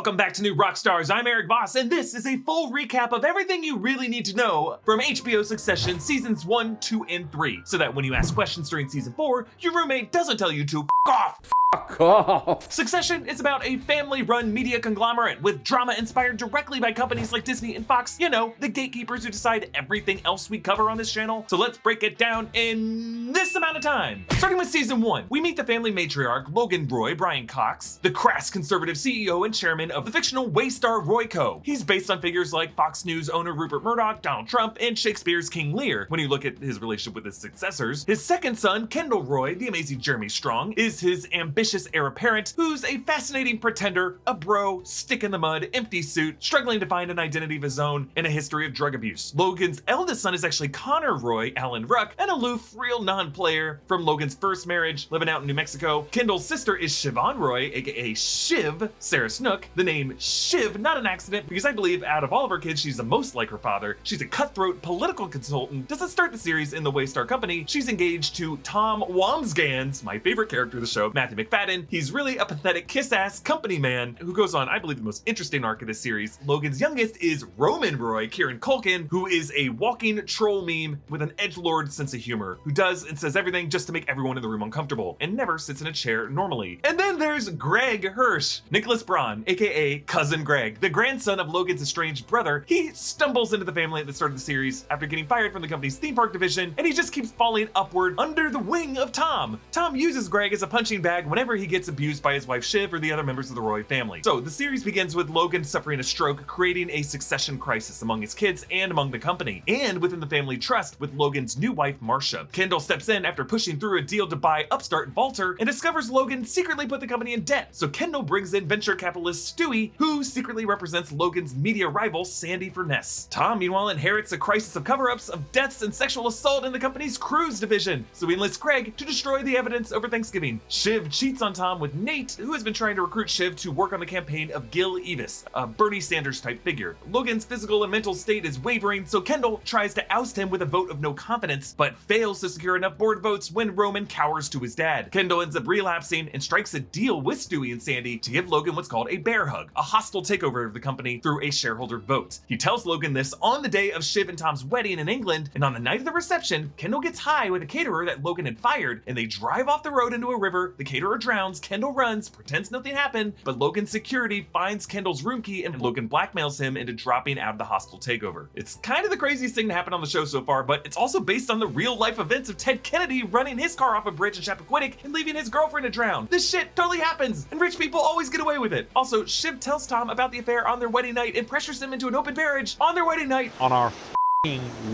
Welcome back to New Rockstars. I'm Erik Voss, and this is a full recap of everything you really need to know from HBO Succession Seasons 1, 2, and 3, so that when you ask questions during Season 4, your roommate doesn't tell you to f*** off. Fuck off. Succession is about a family-run media conglomerate with drama inspired directly by companies like Disney and Fox, you know, the gatekeepers who decide everything else we cover on this channel. So let's break it down in this amount of time. Starting with Season 1, we meet the family matriarch Logan Roy Brian Cox, the crass conservative CEO and chairman of the fictional Waystar RoyCo. He's based on figures like Fox News owner Rupert Murdoch, Donald Trump, and Shakespeare's King Lear. When you look at his relationship with his successors, his second son, Kendall Roy, the amazing Jeremy Strong, is his ambitious heir apparent, who's a fascinating pretender, a bro, stick in the mud, empty suit, struggling to find an identity of his own, and a history of drug abuse. Logan's eldest son is actually Connor Roy, Alan Ruck, an aloof, real non-player from Logan's first marriage, living out in New Mexico. Kendall's sister is Siobhan Roy, aka Shiv, Sarah Snook. The name Shiv, not an accident, because I believe out of all of her kids, she's the most like her father. She's a cutthroat political consultant. Doesn't start the series in the Waystar company. She's engaged to Tom Wambsgans, my favorite character of the show, Matthew McFadden. He's really a pathetic kiss-ass company man who goes on, I believe, the most interesting arc of this series. Logan's youngest is Roman Roy, Kieran Culkin, who is a walking troll meme with an edgelord sense of humor, who does and says everything just to make everyone in the room uncomfortable, and never sits in a chair normally. And then there's Greg Hirsch, Nicholas Braun, aka Cousin Greg, the grandson of Logan's estranged brother. He stumbles into the family at the start of the series after getting fired from the company's theme park division, and he just keeps falling upward under the wing of Tom. Tom uses Greg as a punching bag whenever he gets abused by his wife Shiv or the other members of the Roy family. So the series begins with Logan suffering a stroke, creating a succession crisis among his kids and among the company, and within the family trust with Logan's new wife Marcia. Kendall steps in after pushing through a deal to buy upstart Vaulter and discovers Logan secretly put the company in debt. So Kendall brings in venture capitalist Stewie, who secretly represents Logan's media rival Sandy Furness. Tom, meanwhile, inherits a crisis of cover-ups of deaths and sexual assault in the company's cruise division, so he enlists Greg to destroy the evidence over Thanksgiving. Shiv cheats on Tom with Nate, who has been trying to recruit Shiv to work on the campaign of Gil Evis, a Bernie Sanders type figure. Logan's physical and mental state is wavering, so Kendall tries to oust him with a vote of no confidence, but fails to secure enough board votes when Roman cowers to his dad. Kendall ends up relapsing and strikes a deal with Stewie and Sandy to give Logan what's called a bear hug, a hostile takeover of the company through a shareholder vote. He tells Logan this on the day of Shiv and Tom's wedding in England, and on the night of the reception, Kendall gets high with a caterer that Logan had fired, and they drive off the road into a river. The caterer drowns, Kendall runs, pretends nothing happened, but Logan's security finds Kendall's room key and Logan blackmails him into dropping out of the hostile takeover. It's kind of the craziest thing to happen on the show so far, but it's also based on the real life events of Ted Kennedy running his car off a bridge in Chappaquiddick and leaving his girlfriend to drown. This shit totally happens, and rich people always get away with it. Also, Shiv tells Tom about the affair on their wedding night and pressures him into an open marriage on their wedding night. On our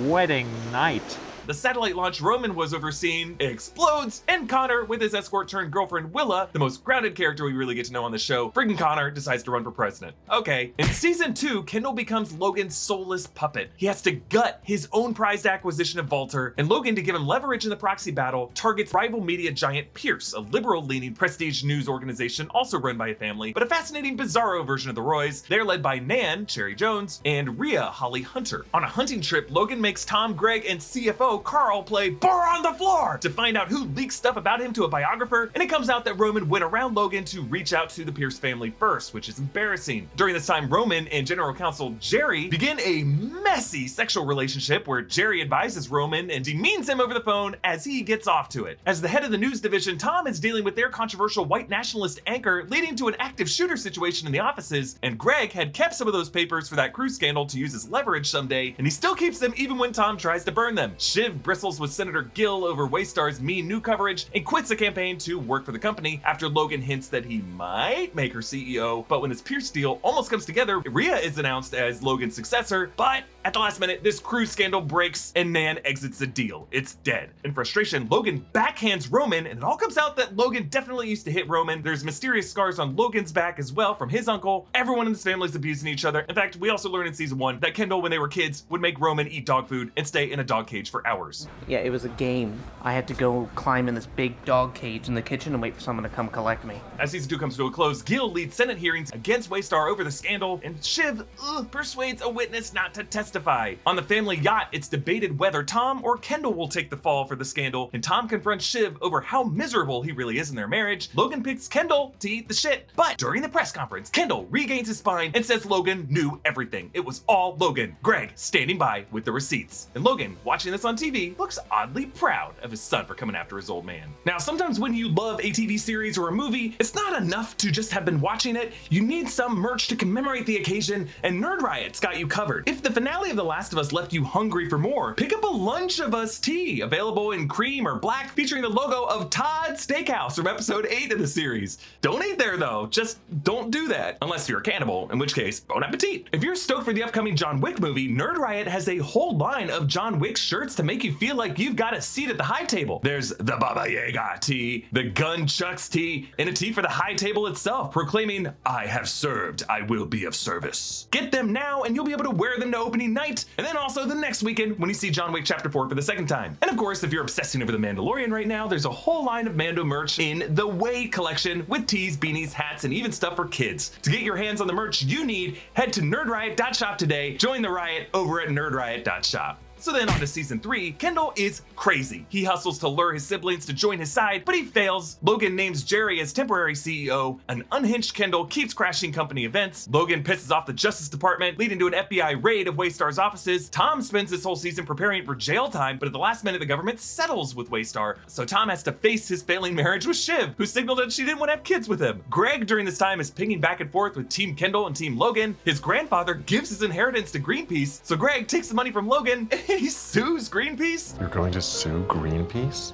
wedding night. The satellite launch Roman was overseeing explodes, and Connor, with his escort-turned-girlfriend Willa, the most grounded character we really get to know on the show, friggin' Connor decides to run for president. Okay. In Season 2, Kendall becomes Logan's soulless puppet. He has to gut his own prized acquisition of Vaulter, and Logan, to give him leverage in the proxy battle, targets rival media giant Pierce, a liberal-leaning prestige news organization also run by a family, but a fascinating bizarro version of the Roys. They're led by Nan, Cherry Jones, and Rhea, Holly Hunter. On a hunting trip, Logan makes Tom, Greg, and CFO Carl play Bar on the Floor to find out who leaked stuff about him to a biographer, and it comes out that Roman went around Logan to reach out to the Pierce family first, which is embarrassing. During this time, Roman and General Counsel Jerry begin a messy sexual relationship where Jerry advises Roman and demeans him over the phone as he gets off to it. As the head of the news division, Tom is dealing with their controversial white nationalist anchor, leading to an active shooter situation in the offices, and Greg had kept some of those papers for that cruise scandal to use as leverage someday, and he still keeps them even when Tom tries to burn them. Shiv bristles with Senator Gill over Waystar's mean new coverage and quits the campaign to work for the company after Logan hints that he might make her CEO. But when this Pierce deal almost comes together, Rhea is announced as Logan's successor, but at the last minute, this cruise scandal breaks and Nan exits the deal. It's dead. In frustration, Logan backhands Roman, and it all comes out that Logan definitely used to hit Roman. There's mysterious scars on Logan's back as well from his uncle. Everyone in this family is abusing each other. In fact, we also learned in Season 1 that Kendall, when they were kids, would make Roman eat dog food and stay in a dog cage for hours. Yeah, it was a game. I had to go climb in this big dog cage in the kitchen and wait for someone to come collect me. As season 2 comes to a close, Gil leads Senate hearings against Waystar over the scandal, and Shiv persuades a witness not to testify. On the family yacht, it's debated whether Tom or Kendall will take the fall for the scandal, and Tom confronts Shiv over how miserable he really is in their marriage. Logan picks Kendall to eat the shit, but during the press conference, Kendall regains his spine and says Logan knew everything. It was all Logan. Greg standing by with the receipts. And Logan, watching this on TV, looks oddly proud of his son for coming after his old man. Now, sometimes when you love a TV series or a movie, it's not enough to just have been watching it. You need some merch to commemorate the occasion, and Nerd Riot's got you covered. If the finale of The Last of Us left you hungry for more, pick up a Lunch of Us tee, available in cream or black, featuring the logo of Todd's Steakhouse from episode 8 of the series. Don't eat there though, just don't do that, unless you're a cannibal, in which case, bon appetit. If you're stoked for the upcoming John Wick movie, Nerd Riot has a whole line of John Wick shirts to make you feel like you've got a seat at the high table. There's the Baba Yaga tee, the Gun Chucks tee, and a tee for the high table itself, proclaiming, "I have served, I will be of service." Get them now and you'll be able to wear them to opening night, and then also the next weekend when you see John Wick Chapter 4 for the second time. And of course, if you're obsessing over The Mandalorian right now, there's a whole line of Mando merch in the Way collection with tees, beanies, hats, and even stuff for kids. To get your hands on the merch you need, head to nerdriot.shop today. Join the riot over at nerdriot.shop. So then on to season 3, Kendall is crazy. He hustles to lure his siblings to join his side, but he fails. Logan names Jerry as temporary CEO. An unhinged Kendall keeps crashing company events. Logan pisses off the Justice Department, leading to an FBI raid of Waystar's offices. Tom spends this whole season preparing for jail time, but at the last minute the government settles with Waystar, so Tom has to face his failing marriage with Shiv, who signaled that she didn't want to have kids with him. Greg during this time is pinging back and forth with Team Kendall and Team Logan. His grandfather gives his inheritance to Greenpeace, so Greg takes the money from Logan and he sues Greenpeace. You're going to sue Greenpeace?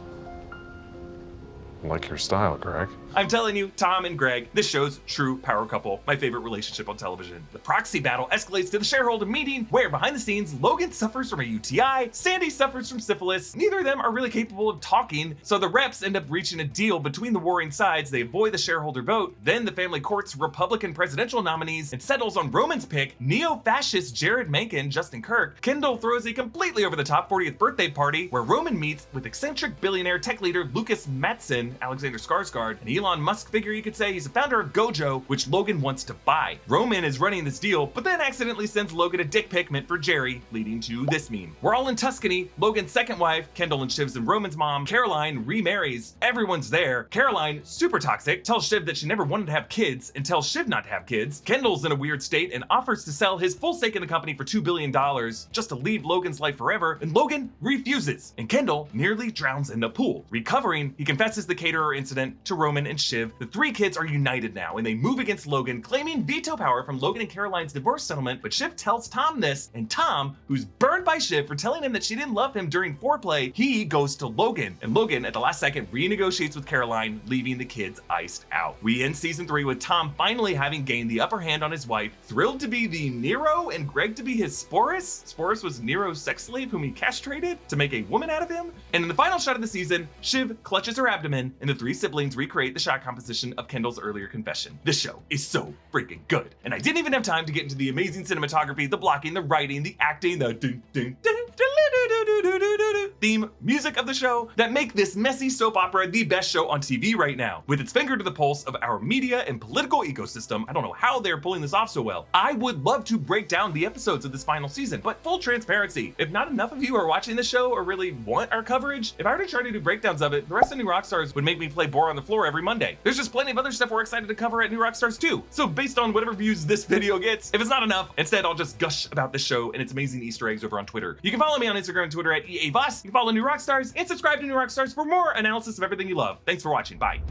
I like your style, Greg. I'm telling you, Tom and Greg, this show's true power couple, my favorite relationship on television. The proxy battle escalates to the shareholder meeting, where behind the scenes, Logan suffers from a UTI, Sandy suffers from syphilis. Neither of them are really capable of talking, so the reps end up reaching a deal between the warring sides. They avoid the shareholder vote. Then the family courts Republican presidential nominees and settles on Roman's pick, neo-fascist Jared Mencken, Justin Kirk. Kendall throws a completely over-the-top 40th birthday party, where Roman meets with eccentric billionaire tech leader Lucas Matson, Alexander Skarsgård, an Elon Musk figure you could say. He's the founder of Gojo, which Logan wants to buy. Roman is running this deal, but then accidentally sends Logan a dick pic meant for Jerry, leading to this meme. We're all in Tuscany. Logan's second wife, Kendall and Shiv's and Roman's mom, Caroline, remarries. Everyone's there. Caroline, super toxic, tells Shiv that she never wanted to have kids and tells Shiv not to have kids. Kendall's in a weird state and offers to sell his full stake in the company for $2 billion just to leave Logan's life forever, and Logan refuses, and Kendall nearly drowns in the pool. Recovering, he confesses the caterer incident to Roman and Shiv. The three kids are united now, and they move against Logan, claiming veto power from Logan and Caroline's divorce settlement, but Shiv tells Tom this, and Tom, who's burned by Shiv for telling him that she didn't love him during foreplay, he goes to Logan, and Logan at the last second renegotiates with Caroline, leaving the kids iced out. We end season 3 with Tom finally having gained the upper hand on his wife, thrilled to be the Nero and Greg to be his Sporus. Sporus was Nero's sex slave whom he castrated to make a woman out of him. And in the final shot of the season, Shiv clutches her abdomen, and the three siblings recreate the shot composition of Kendall's earlier confession. This show is so freaking good. And I didn't even have time to get into the amazing cinematography, the blocking, the writing, the acting, the theme music of the show that make this messy soap opera the best show on TV right now. With its finger to the pulse of our media and political ecosystem, I don't know how they're pulling this off so well. I would love to break down the episodes of this final season, but full transparency, if not enough of you are watching this show or really want our coverage, if I were to try to do breakdowns of it, the rest of New Rockstars would make me play Bore on the Floor every Monday. There's just plenty of other stuff we're excited to cover at New Rockstars too. So based on whatever views this video gets, if it's not enough, instead I'll just gush about this show and its amazing Easter eggs over on Twitter. You can follow me on Instagram and Twitter at EA Voss. You can follow New Rockstars and subscribe to New Rockstars for more analysis of everything you love. Thanks for watching. Bye.